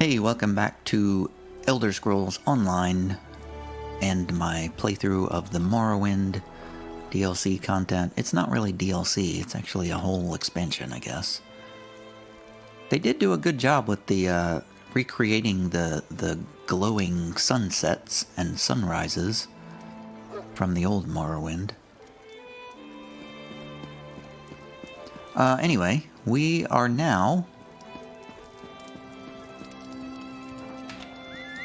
Hey, welcome back to Elder Scrolls Online and my playthrough of the Morrowind DLC content. It's not really DLC, it's actually a whole expansion, I guess. They did do a good job with the recreating the glowing sunsets and sunrises from the old Morrowind. Anyway, we are now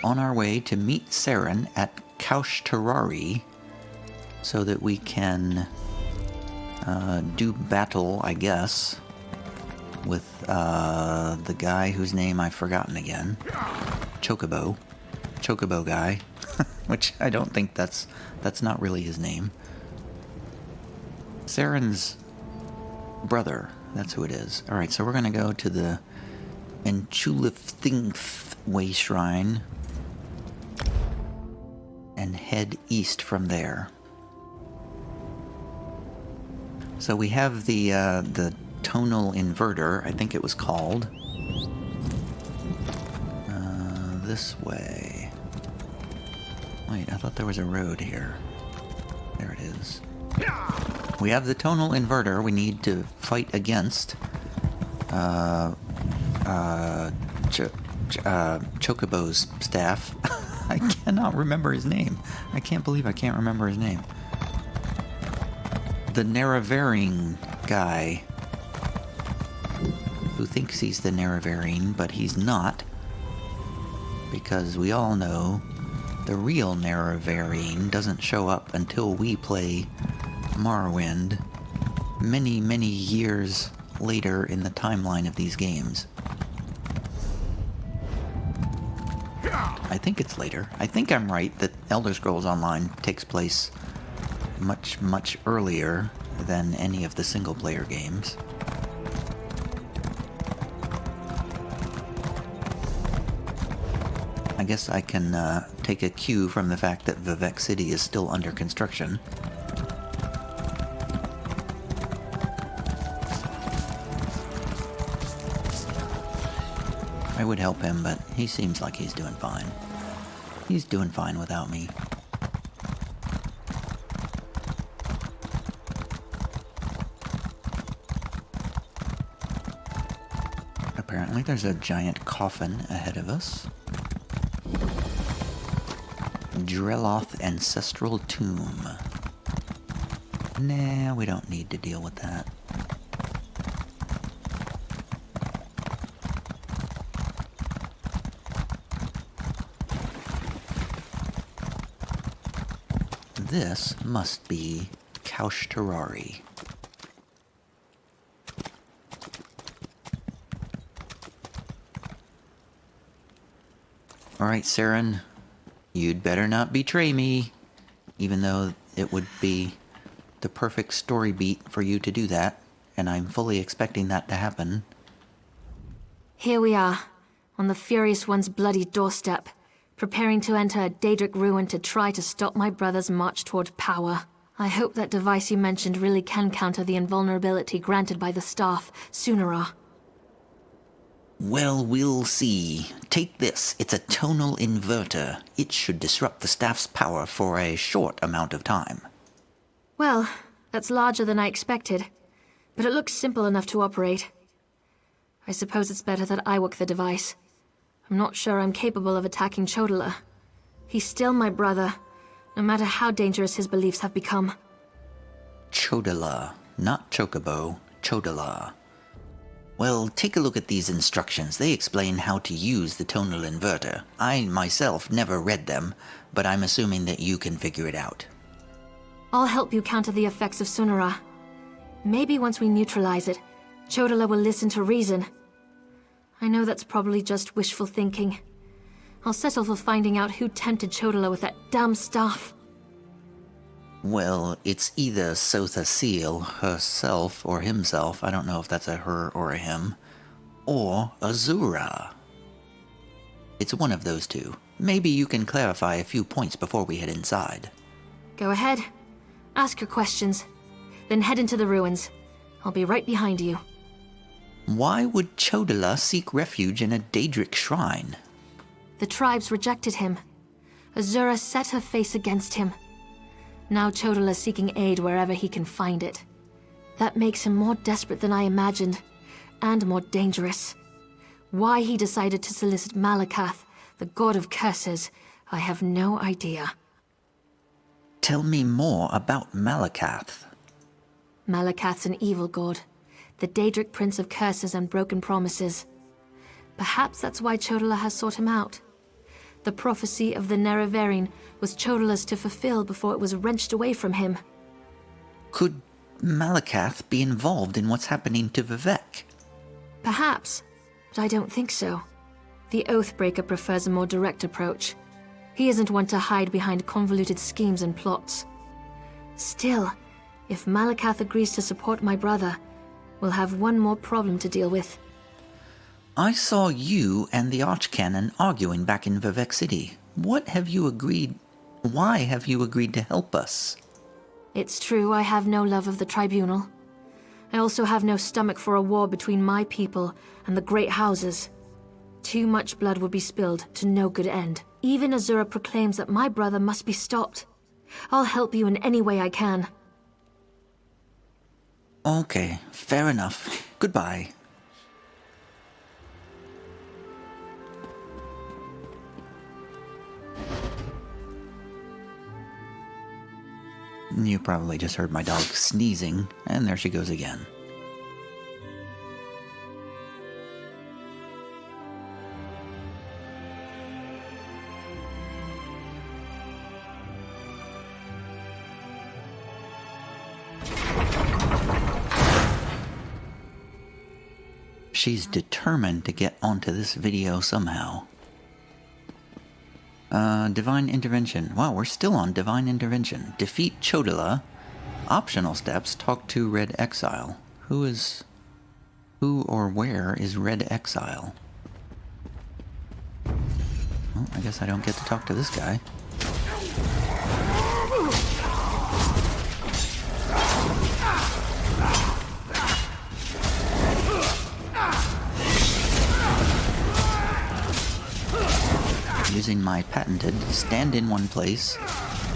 on our way to meet Saren at Chodola so that we can do battle, I guess, with the guy whose name I've forgotten again. Chocobo guy, which I don't think that's not really his name. Saren's brother, that's who it is. Alright, so we're gonna go to the Enchulifthingth Way Shrine and head east from there. So we have the tonal inverter, I think it was called. This way. Wait, I thought there was a road here. There it is. We have the tonal inverter we need to fight against Chocobo's staff. I cannot remember his name. I can't believe I can't remember his name. The Nerevarine guy who thinks he's the Nerevarine, but he's not, because we all know the real Nerevarine doesn't show up until we play Morrowind many, many years later in the timeline of these games. I think it's later. I think I'm right that Elder Scrolls Online takes place much, much earlier than any of the single-player games. I guess I can take a cue from the fact that Vivec City is still under construction. I would help him, but he seems like he's doing fine. He's doing fine without me. Apparently there's a giant coffin ahead of us. Dreloth Ancestral Tomb. Nah, we don't need to deal with that. This must be Chodola. Alright, Saren, you'd better not betray me, even though it would be the perfect story beat for you to do that, and I'm fully expecting that to happen. Here we are, on the Furious One's bloody doorstep, preparing to enter a Daedric ruin to try to stop my brother's march toward power. I hope that device you mentioned really can counter the invulnerability granted by the staff, Sunera. Well, we'll see. Take this. It's a tonal inverter. It should disrupt the staff's power for a short amount of time. Well, that's larger than I expected, but it looks simple enough to operate. I suppose it's better that I work the device. I'm not sure I'm capable of attacking Chodola. He's still my brother, no matter how dangerous his beliefs have become. Chodola, not Chocobo, Chodola. Well, take a look at these instructions. They explain how to use the tonal inverter. I myself never read them, but I'm assuming that you can figure it out. I'll help you counter the effects of Sunera. Maybe once we neutralize it, Chodola will listen to reason. I know that's probably just wishful thinking. I'll settle for finding out who tempted Chodola with that damn staff. Well, it's either Sotha Seal herself or himself, I don't know if that's a her or a him, or Azura. It's one of those two. Maybe you can clarify a few points before we head inside. Go ahead. Ask your questions. Then head into the ruins. I'll be right behind you. Why would Chodola seek refuge in a Daedric shrine? The tribes rejected him. Azura set her face against him. Now Chodola is seeking aid wherever he can find it. That makes him more desperate than I imagined, and more dangerous. Why he decided to solicit Malakath, the god of curses, I have no idea. Tell me more about Malakath. Malakath's an evil god, the Daedric prince of curses and broken promises. Perhaps that's why Chodola has sought him out. The prophecy of the Nerevarine was Chodola's to fulfill before it was wrenched away from him. Could Malakath be involved in what's happening to Vivek? Perhaps, but I don't think so. The Oathbreaker prefers a more direct approach. He isn't one to hide behind convoluted schemes and plots. Still, if Malakath agrees to support my brother, we'll have one more problem to deal with. I saw you and the Archcanon arguing back in Vivek City. Why have you agreed to help us? It's true I have no love of the Tribunal. I also have no stomach for a war between my people and the Great Houses. Too much blood would be spilled to no good end. Even Azura proclaims that my brother must be stopped. I'll help you in any way I can. Okay, fair enough. Goodbye. You probably just heard my dog sneezing, and there she goes again. She's determined to get onto this video somehow. Divine Intervention. Wow, we're still on Divine Intervention. Defeat Chodola. Optional steps. Talk to Red Exile. Who or where is Red Exile? Well, I guess I don't get to talk to this guy. Using my patented stand in one place,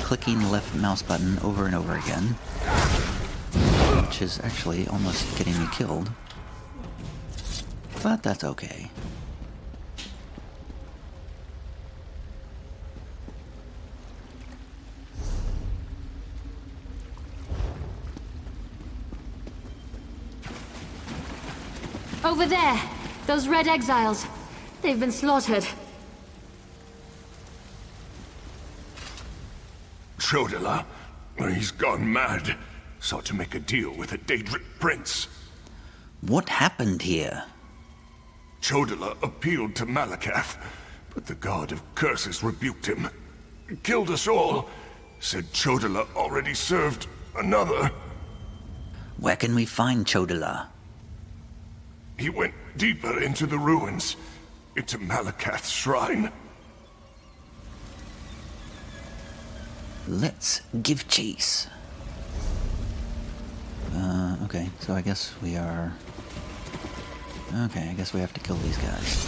clicking the left mouse button over and over again, which is actually almost getting me killed. But that's okay. Over there! Those Red Exiles. They've been slaughtered. Chodola, he's gone mad. Sought to make a deal with a Daedric prince. What happened here? Chodola appealed to Malakath, but the god of curses rebuked him. Killed us all. Said Chodola already served another. Where can we find Chodola? He went deeper into the ruins, into Malakath's shrine. Let's give chase. Okay, so I guess we are... Okay, I guess we have to kill these guys.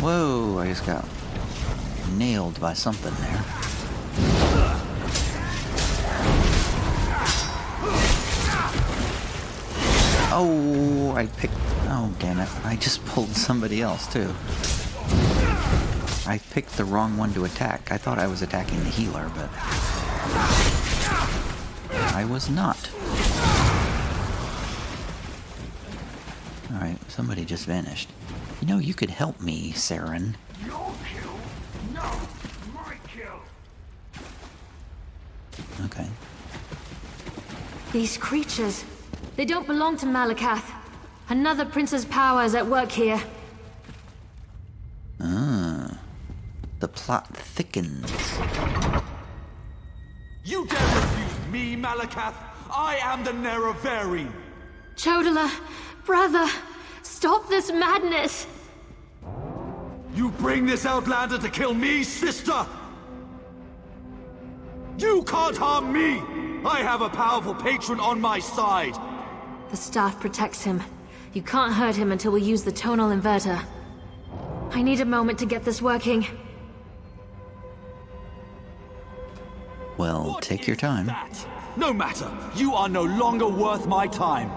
Whoa, I just got nailed by something there. Oh, I picked... Oh, damn it. I just pulled somebody else, too. I picked the wrong one to attack. I thought I was attacking the healer, but... I was not. Alright, somebody just vanished. You know, you could help me, Saren. Your kill? No, my kill. Okay. These creatures, they don't belong to Malakath. Another prince's power is at work here. The plot thickens. You dare refuse me, Malakath? I am the Nerevarine. Chodola, brother, stop this madness. You bring this outlander to kill me, sister? You can't harm me! I have a powerful patron on my side. The staff protects him. You can't hurt him until we use the tonal inverter. I need a moment to get this working. Well, take your time. That? No matter. You are no longer worth my time.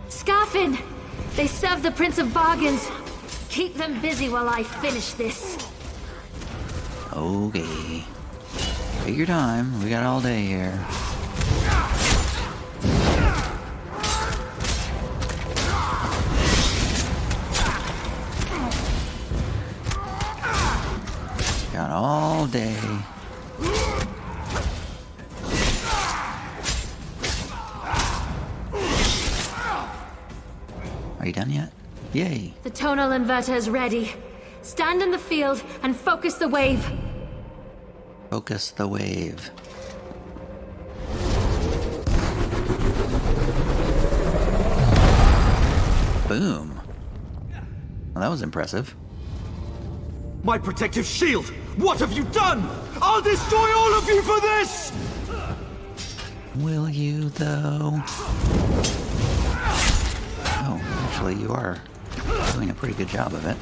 Scarfin! They serve the Prince of Bargains. Keep them busy while I finish this. Okay. Take your time. We got all day here. Got all day. Are you done yet? Yay. The tonal inverter is ready. Stand in the field and focus the wave. Focus the wave. Boom. Well, that was impressive. My protective shield! What have you done? I'll destroy all of you for this! Will you, though? Oh, actually, you are doing a pretty good job of it.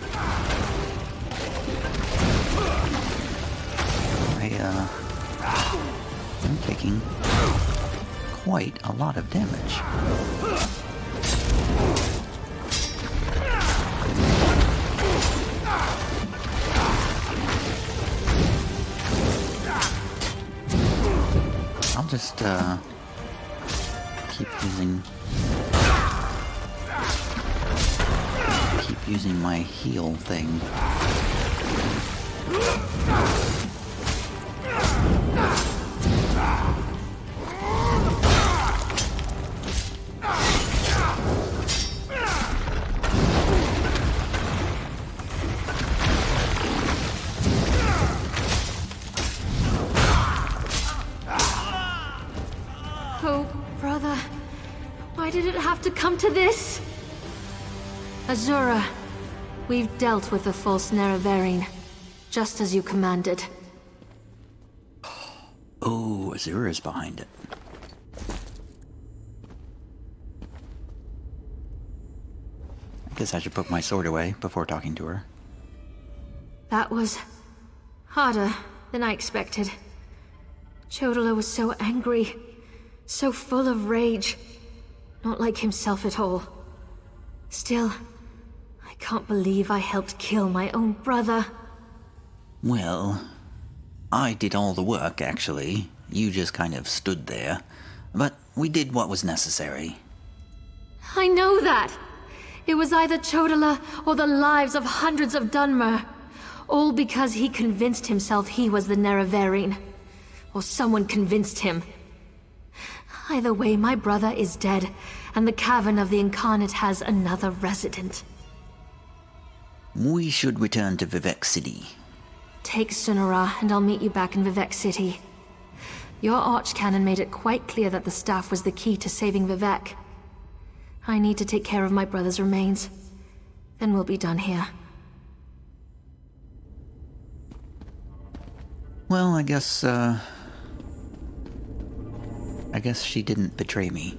I'm taking quite a lot of damage. I'll just keep using my heal thing. Oh, brother. Why did it have to come to this? Azura, we've dealt with the false Nerevarine, just as you commanded. Oh, Azura's behind it. I guess I should put my sword away before talking to her. That was harder than I expected. Chodola was so angry, so full of rage. Not like himself at all. Still, I can't believe I helped kill my own brother. Well, I did all the work, actually. You just kind of stood there. But we did what was necessary. I know that! It was either Chodola or the lives of hundreds of Dunmer. All because he convinced himself he was the Nerevarine. Or someone convinced him. Either way, my brother is dead, and the Cavern of the Incarnate has another resident. We should return to Vivek City. Take Sunara, and I'll meet you back in Vivek City. Your Archcanon made it quite clear that the staff was the key to saving Vivek. I need to take care of my brother's remains. Then we'll be done here. Well, I guess she didn't betray me.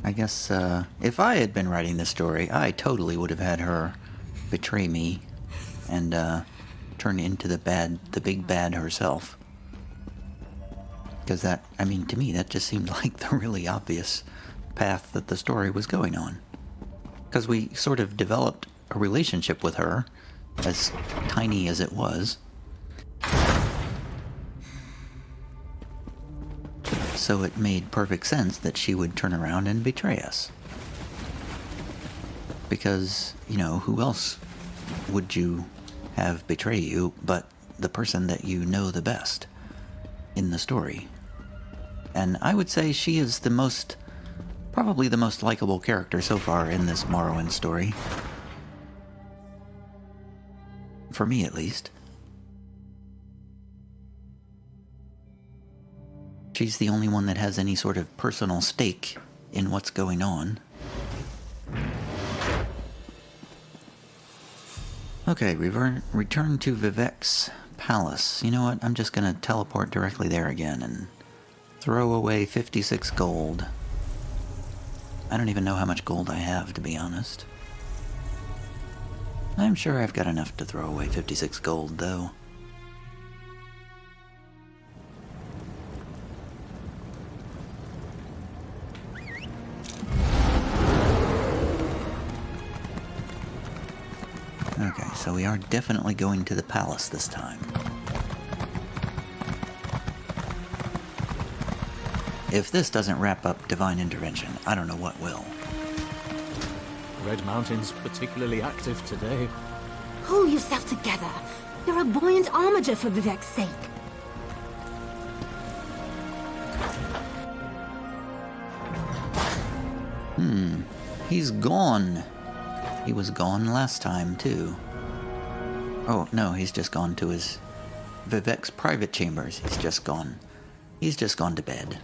I guess, if I had been writing this story, I totally would have had her betray me and, turn into the big bad herself. Because that, I mean, to me, that just seemed like the really obvious path that the story was going on. Because we sort of developed a relationship with her, as tiny as it was. So it made perfect sense that she would turn around and betray us. Because, you know, who else would you have betray you but the person that you know the best in the story? And I would say she is probably the most likable character so far in this Morrowind story. For me, at least. She's the only one that has any sort of personal stake in what's going on. Okay, return to Vivek's palace. You know what? I'm just gonna teleport directly there again and throw away 56 gold. I don't even know how much gold I have, to be honest. I'm sure I've got enough to throw away 56 gold, though. Okay, so we are definitely going to the palace this time. If this doesn't wrap up Divine Intervention, I don't know what will. Red Mountain's particularly active today. Pull yourself together. You're a buoyant armature for Vivek's sake. He's gone. He was gone last time, too. Oh, no, he's just gone to his Vivek's private chambers. He's just gone. He's just gone to bed.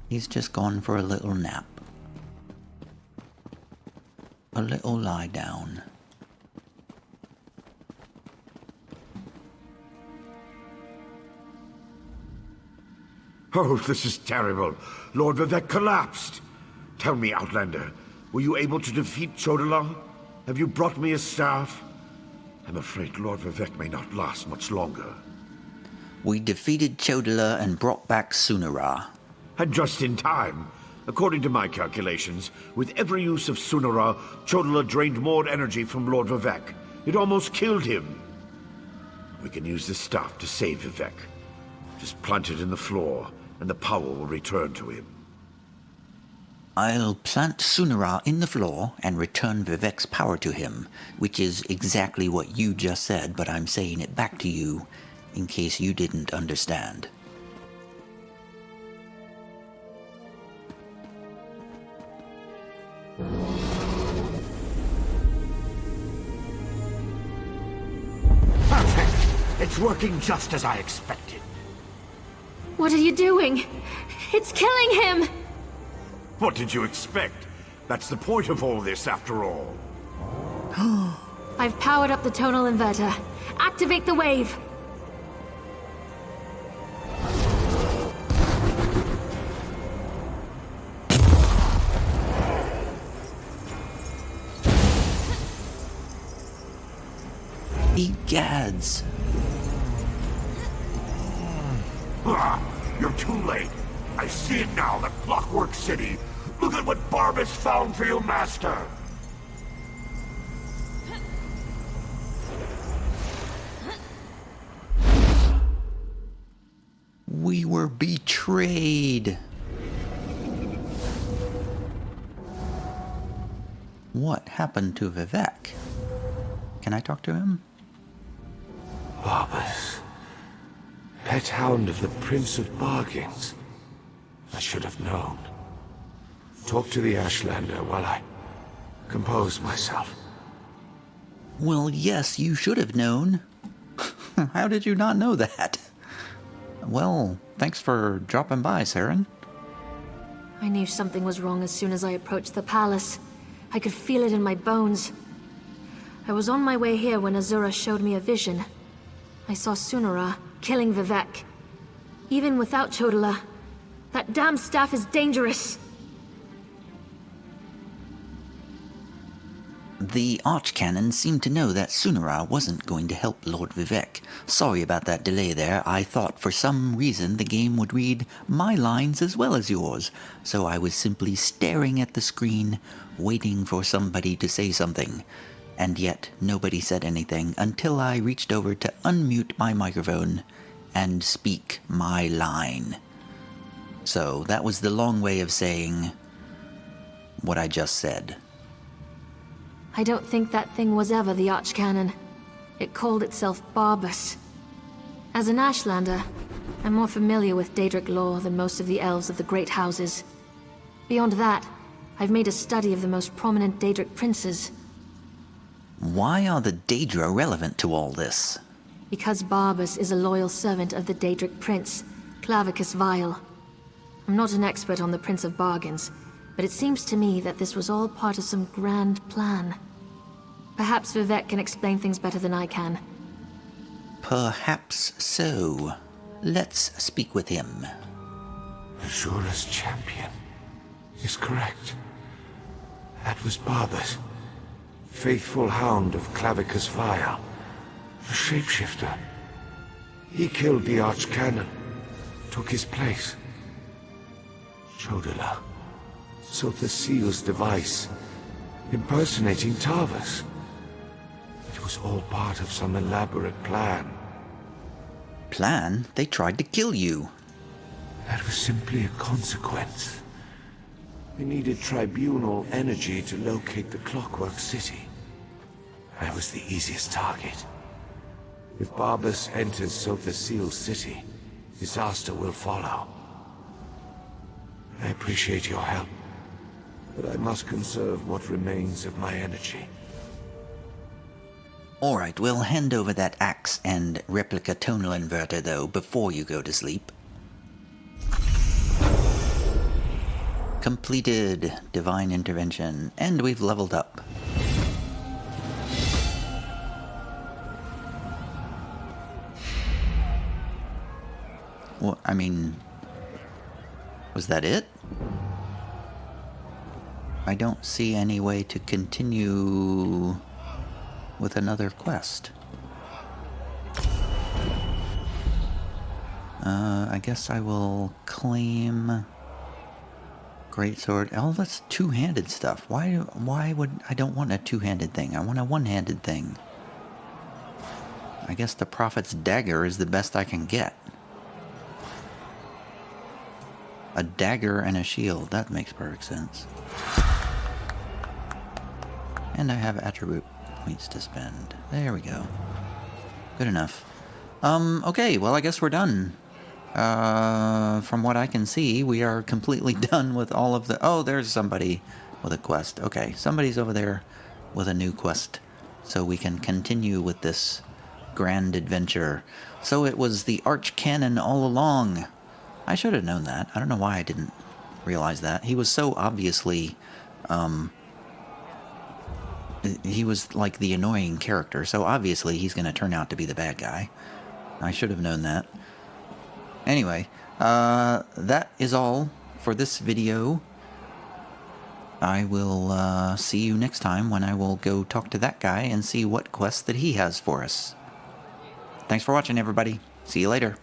He's just gone for a little nap. A little lie down. Oh, this is terrible. Lord Vivek collapsed. Tell me, Outlander, were you able to defeat Chodola? Have you brought me his staff? I'm afraid Lord Vivek may not last much longer. We defeated Chodola and brought back Sunara. And just in time. According to my calculations, with every use of Sunara, Chodola drained more energy from Lord Vivek. It almost killed him. We can use this staff to save Vivek. Just plant it in the floor, and the power will return to him. I'll plant Sunara in the floor and return Vivek's power to him, which is exactly what you just said, but I'm saying it back to you in case you didn't understand. Perfect! It's working just as I expected. What are you doing? It's killing him! What did you expect? That's the point of all this, after all. I've powered up the tonal inverter. Activate the wave! Egads. You're too late. I see it now, the Clockwork City. Look at what Barbas found for your master. We were betrayed. What happened to Vivek? Can I talk to him? Barbas. Pet hound of the Prince of Bargains. I should have known. Talk to the Ashlander while I compose myself. Well, yes, you should have known. How did you not know that? Well, thanks for dropping by, Saren. I knew something was wrong as soon as I approached the palace. I could feel it in my bones. I was on my way here when Azura showed me a vision. I saw Sunara killing Vivek. Even without Chodola, that damn staff is dangerous. The Archcanon seemed to know that Sunara wasn't going to help Lord Vivek. Sorry about that delay there. I thought for some reason the game would read my lines as well as yours, so I was simply staring at the screen, waiting for somebody to say something. And yet nobody said anything until I reached over to unmute my microphone and speak my line. So that was the long way of saying what I just said. I don't think that thing was ever the Archcanon. It called itself Barbas. As an Ashlander, I'm more familiar with Daedric lore than most of the elves of the Great Houses. Beyond that, I've made a study of the most prominent Daedric princes. Why are the Daedra relevant to all this? Because Barbas is a loyal servant of the Daedric prince, Clavicus Vile. I'm not an expert on the Prince of Bargains, but it seems to me that this was all part of some grand plan. Perhaps Vivek can explain things better than I can. Perhaps so. Let's speak with him. Azura's champion is correct. That was Barbas, faithful hound of Clavicus Fire, a shapeshifter. He killed the Archcanon, took his place. Chodola sought the seal's device, impersonating Tarvas. It was all part of some elaborate plan. Plan? They tried to kill you. That was simply a consequence. We needed tribunal energy to locate the Clockwork City. I was the easiest target. If Barbas enters Sotha Seal's city, disaster will follow. I appreciate your help, but I must conserve what remains of my energy. Alright, we'll hand over that axe and replica tonal inverter, though, before you go to sleep. Completed Divine Intervention, and we've leveled up. Well, I mean, was that it? I don't see any way to continue with another quest. I guess I will claim Greatsword. Oh, that's two-handed stuff. Why would I don't want a two-handed thing? I want a one-handed thing. I guess the Prophet's Dagger is the best I can get. A dagger and a shield. That makes perfect sense. And I have attribute points to spend. There we go. Good enough. Okay, well, I guess we're done. From what I can see, we are completely done with all of the... Oh, there's somebody with a quest. Okay, somebody's over there with a new quest. So we can continue with this grand adventure. So it was the Archcanon all along. I should have known that. I don't know why I didn't realize that. He was so obviously... he was like the annoying character, so obviously he's going to turn out to be the bad guy. I should have known that. Anyway, that is all for this video. I will see you next time when I will go talk to that guy and see what quest that he has for us. Thanks for watching, everybody. See you later.